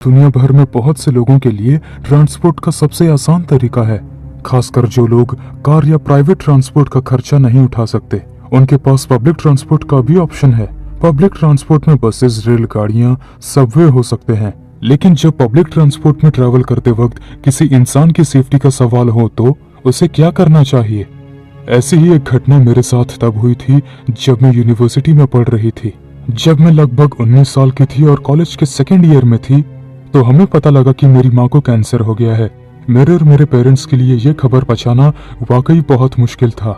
दुनिया भर में बहुत से लोगों के लिए ट्रांसपोर्ट का सबसे आसान तरीका है। खासकर जो लोग कार या प्राइवेट ट्रांसपोर्ट का खर्चा नहीं उठा सकते, उनके पास पब्लिक ट्रांसपोर्ट का भी ऑप्शन है। पब्लिक ट्रांसपोर्ट में बसेस, रेलगाड़ियां, सबवे हो सकते हैं। लेकिन जब पब्लिक ट्रांसपोर्ट में ट्रैवल करते वक्त किसी इंसान की सेफ्टी का सवाल हो तो उसे क्या करना चाहिए? ऐसी ही एक घटना मेरे साथ तब हुई थी जब मैं यूनिवर्सिटी में पढ़ रही थी। जब मैं लगभग 19 साल की थी और कॉलेज के सेकेंड ईयर में थी, तो हमें पता लगा कि मेरी माँ को कैंसर हो गया है। मेरे और मेरे पेरेंट्स के लिए ये खबर पहुंचाना वाकई बहुत मुश्किल था।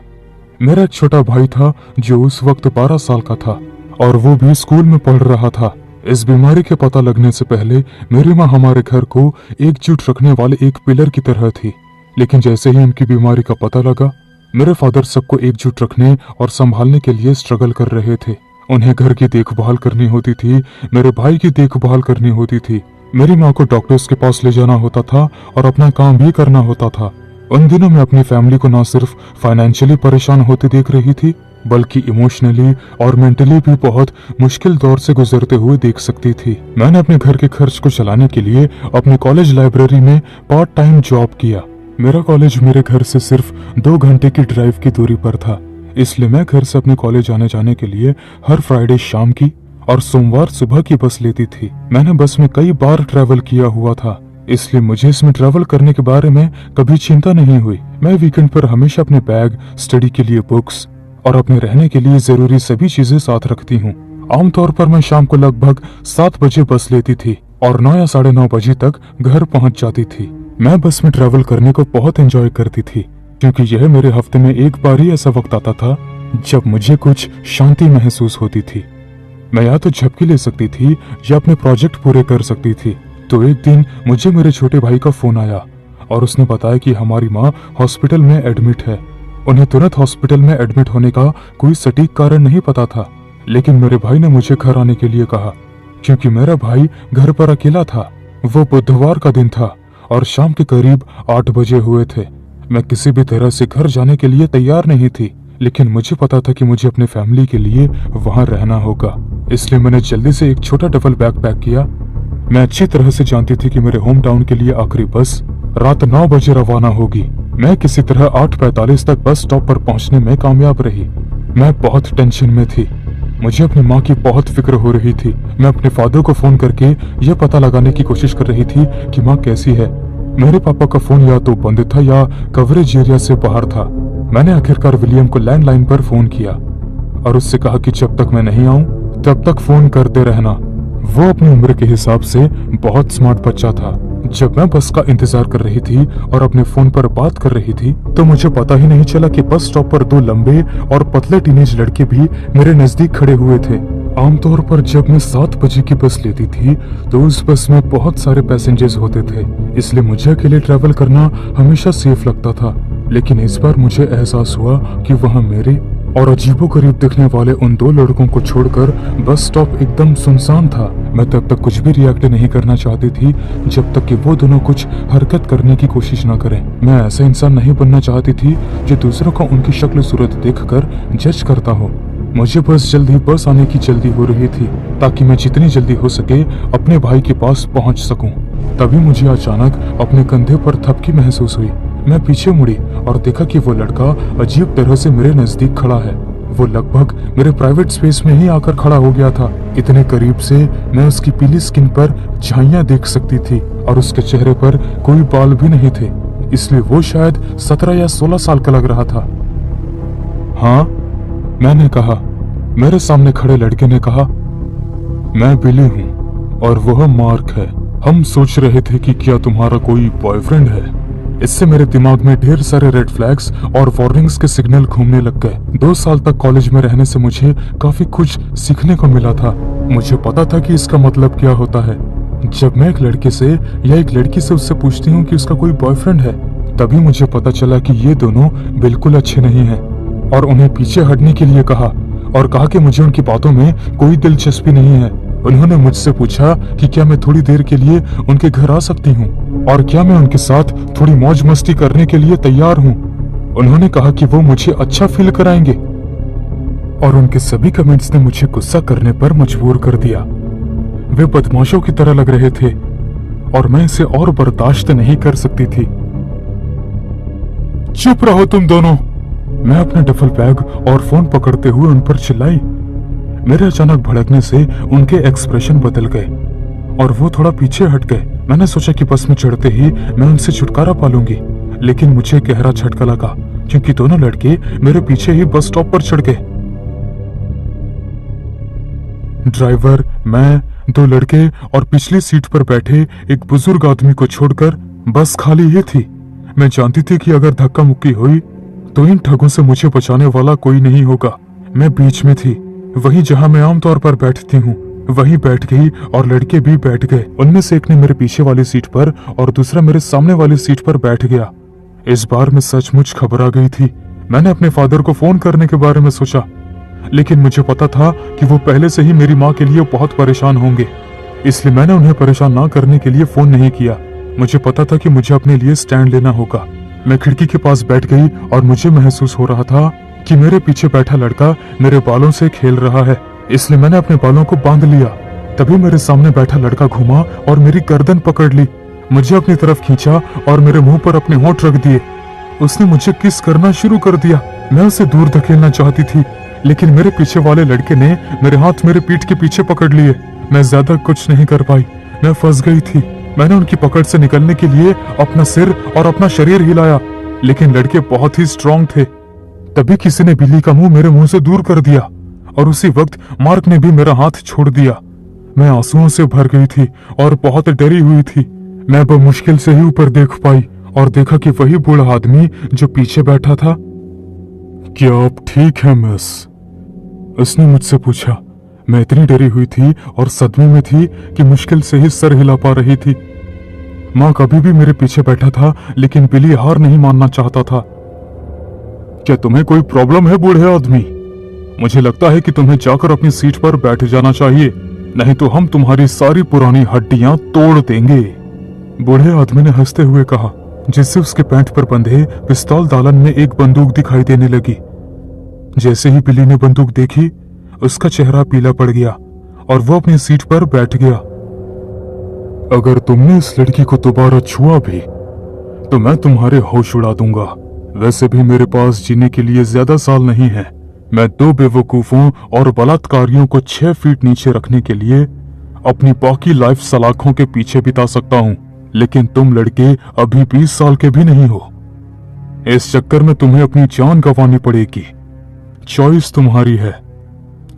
मेरा एक छोटा भाई था जो उस वक्त 12 साल का था और वो भी स्कूल में पढ़ रहा था। इस बीमारी के पता लगने से पहले मेरी माँ हमारे घर को एकजुट रखने वाले एक पिलर की तरह थी। लेकिन जैसे ही उनकी बीमारी का पता लगा, मेरे फादर सबको एकजुट रखने और संभालने के लिए स्ट्रगल कर रहे थे। उन्हें घर की देखभाल करनी होती थी, मेरे भाई की देखभाल करनी होती थी, मेरी माँ को डॉक्टर्स के पास ले जाना होता था और अपना काम भी करना होता था। उन दिनों मैं अपनी फैमिली को न सिर्फ फाइनेंशियली परेशान होते देख रही थी, बल्कि इमोशनली और मेंटली भी बहुत मुश्किल दौर से गुजरते हुए देख सकती थी। मैंने अपने घर के खर्च को चलाने के लिए अपनी कॉलेज लाइब्रेरी में पार्ट टाइम जॉब किया। मेरा कॉलेज मेरे घर से सिर्फ 2 घंटे की ड्राइव की दूरी पर था, इसलिए मैं घर से अपने कॉलेज आने जाने के लिए हर फ्राइडे शाम की और सोमवार सुबह की बस लेती थी। मैंने बस में कई बार ट्रैवल किया हुआ था, इसलिए मुझे इसमें ट्रैवल करने के बारे में कभी चिंता नहीं हुई। मैं वीकेंड पर हमेशा अपने बैग, स्टडी के लिए बुक्स और अपने रहने के लिए जरूरी सभी चीजें साथ रखती हूँ। आमतौर पर मैं शाम को लगभग 7 बजे बस लेती थी और 9 या 9:30 बजे तक घर पहुँच जाती थी। मैं बस में ट्रैवल करने को बहुत एंजॉय करती थी, क्योंकि यह मेरे हफ्ते में एक बार ही ऐसा वक्त आता था जब मुझे कुछ शांति महसूस होती थी। मैं या तो झपकी ले सकती थी या अपने प्रोजेक्ट पूरे कर सकती थी। तो एक दिन मुझे मेरे छोटे भाई का फोन आया और उसने बताया कि हमारी माँ हॉस्पिटल में एडमिट है। उन्हें तुरंत हॉस्पिटल में एडमिट होने का कोई सटीक कारण नहीं पता था, लेकिन मेरे भाई ने मुझे घर आने के लिए कहा, क्योंकि मेरा भाई घर पर अकेला था। वो बुधवार का दिन था और शाम के करीब 8 बजे हुए थे। मैं किसी भी तरह से घर जाने के लिए तैयार नहीं थी, लेकिन मुझे पता था कि मुझे अपने फैमिली के लिए वहां रहना होगा। इसलिए मैंने जल्दी से एक छोटा डबल बैग पैक किया। मैं अच्छी तरह से जानती थी कि मेरे होम टाउन के लिए आखिरी बस रात 9 बजे रवाना होगी। मैं किसी तरह 8:45 तक बस स्टॉप पर पहुंचने में कामयाब रही। मैं बहुत टेंशन में थी, मुझे अपनी माँ की बहुत फिक्र हो रही थी। मैं अपने फादर को फोन करके यह पता लगाने की कोशिश कर रही थी कि माँ कैसी है। मेरे पापा का फोन या तो बंद था या कवरेज एरिया से बाहर था। मैंने आखिरकार विलियम को लैंडलाइन पर फोन किया और उससे कहा कि जब तक मैं नहीं आऊं तब तक फोन करते रहना। वो अपनी उम्र के हिसाब से बहुत स्मार्ट बच्चा था। जब मैं बस का इंतजार कर रही थी और अपने फोन पर बात कर रही थी, तो मुझे पता ही नहीं चला कि बस स्टॉप पर 2 लंबे और पतले टीनेज लड़के भी मेरे नजदीक खड़े हुए थे। आमतौर पर जब मैं 7 बजे की बस लेती थी तो उस बस में बहुत सारे पैसेंजर्स होते थे, इसलिए मुझे अकेले ट्रैवल करना हमेशा सेफ लगता था। लेकिन इस बार मुझे एहसास हुआ कि वहाँ मेरे और अजीबोगरीब दिखने वाले उन 2 लड़कों को छोड़कर बस स्टॉप एकदम सुनसान था। मैं तब तक कुछ भी रिएक्ट नहीं करना चाहती थी जब तक कि वो दोनों कुछ हरकत करने की कोशिश न करें। मैं ऐसा इंसान नहीं बनना चाहती थी जो दूसरों को उनकी शक्ल सूरत देखकर जज करता हो। मुझे बस आने की जल्दी हो रही थी ताकि मैं जितनी जल्दी हो सके अपने भाई के पास पहुंच सकूं। तभी मुझे अचानक अपने कंधे पर थपकी महसूस हुई। मैं पीछे मुड़ी और देखा कि वो लड़का अजीब तरह से मेरे नजदीक खड़ा है। वो लगभग मेरे प्राइवेट स्पेस में ही आकर खड़ा हो गया था। इतने करीब से मैं उसकी पीली स्किन पर झाइयां देख सकती थी और उसके चेहरे पर कोई बाल भी नहीं थे, इसलिए वो शायद 17 या 16 साल का लग रहा था। हाँ, मैंने कहा। मेरे सामने खड़े लड़के ने कहा, मैं बिली हूँ और वह मार्क है। हम सोच रहे थे कि क्या तुम्हारा कोई बॉयफ्रेंड है। इससे मेरे दिमाग में ढेर सारे रेड फ्लैग्स और वार्निंग्स के सिग्नल घूमने लग गए। 2 साल तक कॉलेज में रहने से मुझे काफी कुछ सीखने को मिला था। मुझे पता था कि इसका मतलब क्या होता है। जब मैं एक लड़के से या एक लड़की से उससे पूछती हूँ कि उसका कोई बॉयफ्रेंड है, तभी मुझे पता चला कि ये दोनों बिल्कुल अच्छे नहीं हैं और उन्हें पीछे हटने के लिए कहा और कहा कि मुझे उनकी बातों में कोई दिलचस्पी नहीं है। उन्होंने मुझसे पूछा कि क्या मैं थोड़ी देर के लिए उनके घर आ सकती हूँ और क्या मैं उनके साथ थोड़ी मौज मस्ती करने के लिए तैयार हूँ। उन्होंने कहा कि वो मुझे अच्छा फील कराएंगे और उनके सभी कमेंट्स ने मुझे गुस्सा करने पर मजबूर कर दिया। वे बदमाशों की तरह लग रहे थे। और मैं इसे और बर्दाश्त नहीं कर सकती थी। चुप रहो तुम दोनों! मैं अपने डफल बैग और फोन पकड़ते हुए उन पर चिल्लाई। मेरे अचानक भड़कने से उनके एक्सप्रेशन बदल गए और वो थोड़ा पीछे हट गए। मैंने सोचा कि बस में चढ़ते ही मैं उनसे छुटकारा पा लूंगी, लेकिन मुझे गहरा झटका लगा क्योंकि दोनों लड़के मेरे पीछे ही बस स्टॉप पर चढ़ गए। ड्राइवर, मैं, दो लड़के और पिछली सीट पर बैठे एक बुजुर्ग आदमी को छोड़कर बस खाली ही थी। मैं जानती थी कि अगर धक्का मुक्की हुई तो इन ठगों से मुझे बचाने वाला कोई नहीं होगा। मैं बीच में थी, वहीं जहां मैं आमतौर पर बैठती हूँ वहीं बैठ गई और लड़के भी बैठ गए। उनमें से एक ने मेरे पीछे वाली सीट पर और दूसरा मेरे सामने वाली सीट पर बैठ गया। इस बार मैं सचमुच घबरा गई थी। मैंने अपने फादर को फोन करने के बारे में सोचा, लेकिन मुझे पता था कि वो पहले से ही मेरी माँ के लिए बहुत परेशान होंगे, इसलिए मैंने उन्हें परेशान ना करने के लिए फोन नहीं किया। मुझे पता था कि मुझे अपने लिए स्टैंड लेना होगा। मैं खिड़की के पास बैठ गई और मुझे महसूस हो रहा था कि मेरे पीछे बैठा लड़का मेरे बालों से खेल रहा है, इसलिए मैंने अपने बालों को बांध लिया। तभी मेरे सामने बैठा लड़का घूमा और मेरी गर्दन पकड़ ली, मुझे अपनी तरफ खींचा और मेरे मुंह पर अपने होंठ रख दिए। उसने मुझे किस करना शुरू कर दिया। मैं उसे दूर धकेलना चाहती थी, लेकिन मेरे पीछे वाले लड़के ने मेरे हाथ मेरे पीठ के पीछे पकड़ लिए। मैं ज्यादा कुछ नहीं कर पाई, मैं फंस गई थी। मैंने उनकी पकड़ से निकलने के लिए अपना सिर और अपना शरीर हिलाया, लेकिन लड़के बहुत ही स्ट्रांग थे। तभी किसी ने बिल्ली का मुंह मेरे मुंह से दूर कर दिया और उसी वक्त मार्क ने भी मेरा हाथ छोड़ दिया। मैं आंसुओं से भर गई थी और बहुत डरी हुई थी। मैं बमुश्किल से ही ऊपर देख पाई और देखा कि वही बूढ़ा आदमी जो पीछे बैठा था। क्या आप ठीक है मिस? उसने मुझसे पूछा। मैं इतनी डरी हुई थी और सदमे में थी कि मुश्किल से ही सर हिला पा रही थी। मार्क अभी भी मेरे पीछे बैठा था, लेकिन बिली हार नहीं मानना चाहता था। क्या तुम्हें कोई प्रॉब्लम है बूढ़े आदमी? मुझे लगता है कि तुम्हें जाकर अपनी सीट पर बैठ जाना चाहिए, नहीं तो हम तुम्हारी सारी पुरानी हड्डियां तोड़ देंगे। बूढ़े आदमी ने हंसते हुए कहा, जिससे उसके पैंट पर बंधे पिस्तौल दालन में एक बंदूक दिखाई देने लगी। जैसे ही बिली ने बंदूक देखी, उसका चेहरा पीला पड़ गया और वो अपनी सीट पर बैठ गया। अगर तुमने इस लड़की को दोबारा छुआ भी तो मैं तुम्हारे होश उड़ा दूंगा। वैसे भी मेरे पास जीने के लिए ज्यादा साल नहीं है। मैं दो बेवकूफों और बलात्कारियों को 6 फीट नीचे रखने के लिए अपनी बाकी लाइफ सलाखों के पीछे बिता सकता हूं, लेकिन तुम लड़के अभी 20 साल के भी नहीं हो। इस चक्कर में तुम्हें अपनी जान गंवानी पड़ेगी। चॉइस तुम्हारी है।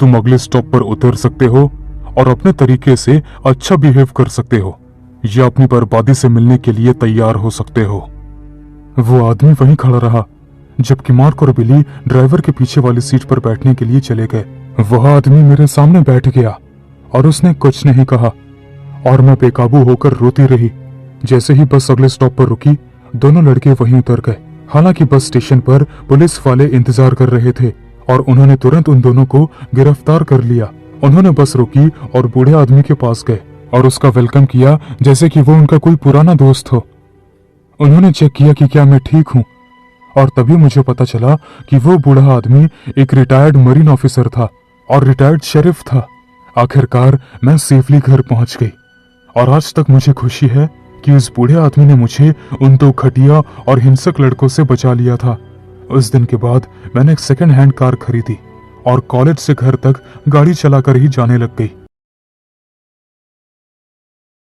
तुम अगले स्टॉप पर उतर सकते हो और अपने तरीके से अच्छा बिहेव कर सकते हो, या अपनी बर्बादी से मिलने के लिए तैयार हो सकते हो। वो आदमी वहीं खड़ा रहा, जबकि मार्क और बिली ड्राइवर के पीछे वाली सीट पर बैठने के लिए चले गए। वह आदमी मेरे सामने बैठ गया और उसने कुछ नहीं कहा और मैं बेकाबू होकर रोती रही। जैसे ही बस अगले स्टॉप पर रुकी, दोनों लड़के वहीं उतर गए। हालांकि बस स्टेशन पर पुलिस वाले इंतजार कर रहे थे और उन्होंने तुरंत उन दोनों को गिरफ्तार कर लिया। उन्होंने बस रोकी और बूढ़े आदमी के पास गए और उसका वेलकम किया जैसे कि वो उनका कोई पुराना दोस्त हो। उन्होंने चेक किया कि क्या मैं ठीक हूँ और तभी मुझे पता चला कि वो बूढ़ा आदमी एक रिटायर्ड मरीन ऑफिसर था और रिटायर्ड शेरिफ था। आखिरकार मैं सेफली घर पहुंच गई और आज तक मुझे खुशी है कि उस बूढ़े आदमी ने मुझे उन 2 घटिया और हिंसक लड़कों से बचा लिया था। उस दिन के बाद मैंने एक सेकंड हैंड कार खरीदी और कॉलेज से घर तक गाड़ी चलाकर ही जाने लग गई।